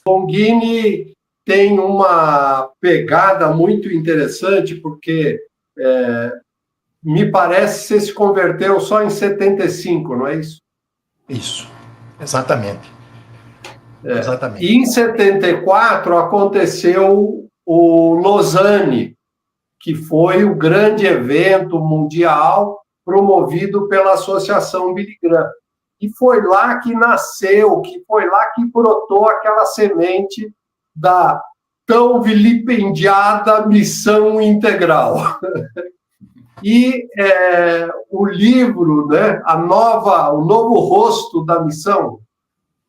Longini tem uma pegada muito interessante, porque me parece que você se converteu só em 75, não é isso? Isso, exatamente. E em 74 aconteceu o Lausanne, que foi o grande evento mundial promovido pela Associação Billy Graham. E foi lá que nasceu, que foi lá que brotou aquela semente da tão vilipendiada missão integral. E o livro, né, o novo rosto da missão,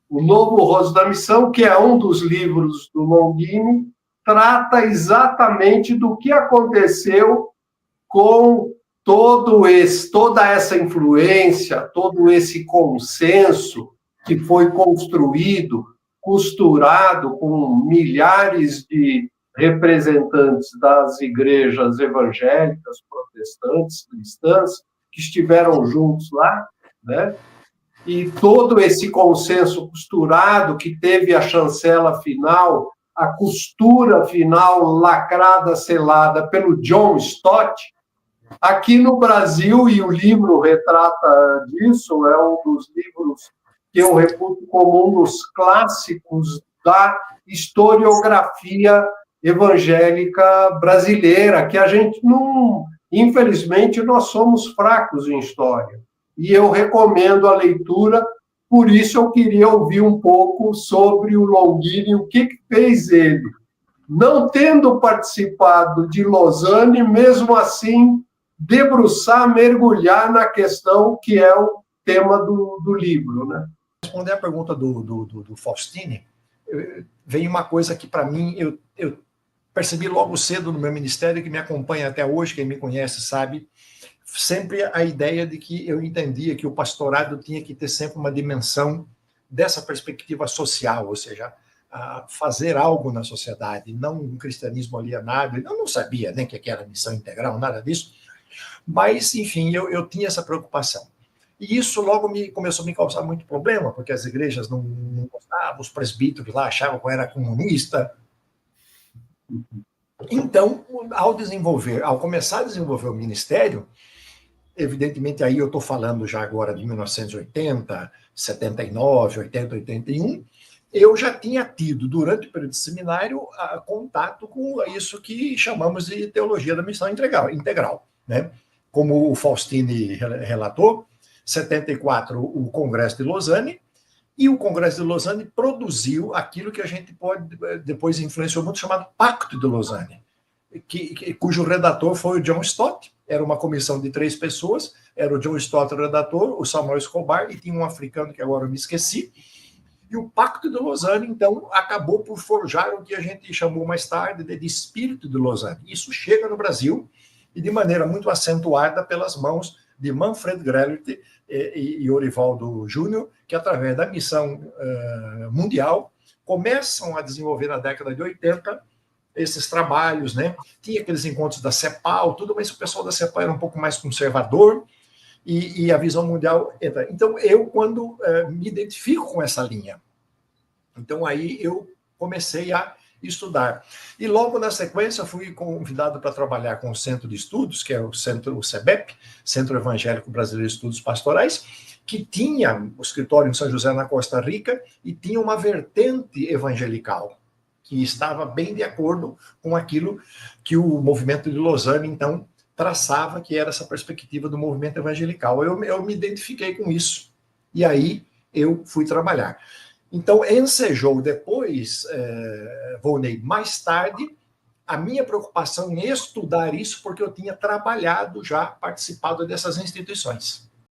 o novo rosto da missão, que é um dos livros do Longini, trata exatamente do que aconteceu com toda essa influência, todo esse consenso que foi construído, costurado com milhares de representantes das igrejas evangélicas, protestantes, cristãs, que estiveram juntos lá, né? E todo esse consenso costurado, que teve a chancela final, a costura final lacrada, selada pelo John Stott, aqui no Brasil, e o livro retrata disso, é um dos livros que eu reputo como um dos clássicos da historiografia evangélica brasileira, que a gente não... Infelizmente, nós somos fracos em história. E eu recomendo a leitura, por isso eu queria ouvir um pouco sobre o Longini, o que fez ele. Não tendo participado de Lausanne, mesmo assim, debruçar, mergulhar na questão que é o tema do livro, né? Responder a pergunta do Faustini, vem uma coisa que, para mim, eu percebi logo cedo no meu ministério, que me acompanha até hoje, quem me conhece sabe, sempre a ideia de que eu entendia que o pastorado tinha que ter sempre uma dimensão dessa perspectiva social, ou seja, fazer algo na sociedade, não um cristianismo alienado. Eu não sabia nem que era missão integral, nada disso, mas, enfim, eu tinha essa preocupação. E isso logo começou a me causar muito problema, porque as igrejas não gostavam, os presbíteros lá achavam que eu era comunista. Então, ao começar a desenvolver o ministério, evidentemente aí eu estou falando já agora de 1980, 79, 80, 81, eu já tinha tido, durante o período de seminário, contato com isso que chamamos de teologia da missão integral, né? Como o Faustini relatou, 74, o Congresso de Lausanne, e o Congresso de Lausanne produziu aquilo que a gente pode, depois influenciou muito, chamado Pacto de Lausanne, cujo redator foi o John Stott. Era uma comissão de 3 pessoas, era o John Stott o redator, o Samuel Escobar, e tinha um africano que agora eu me esqueci. E o Pacto de Lausanne, então, acabou por forjar o que a gente chamou mais tarde de Espírito de Lausanne. Isso chega no Brasil, e de maneira muito acentuada pelas mãos de Manfred Grellert e Orivaldo Júnior, que através da missão mundial começam a desenvolver na década de 80 esses trabalhos, né? Tinha aqueles encontros da CEPAL, tudo, mas o pessoal da CEPAL era um pouco mais conservador e a visão mundial entra. Então, eu, quando me identifico com essa linha, então aí eu comecei a estudar. E logo na sequência fui convidado para trabalhar com o Centro de Estudos, que é o CEBEP, Centro Evangélico Brasileiro de Estudos Pastorais, que tinha o escritório em São José, na Costa Rica, e tinha uma vertente evangelical, que estava bem de acordo com aquilo que o movimento de Lausanne, então, traçava, que era essa perspectiva do movimento evangelical. Eu me identifiquei com isso, e aí eu fui trabalhar. Então, ensejou depois, Volney, mais tarde, a minha preocupação em estudar isso, porque eu tinha trabalhado já, participado dessas instituições.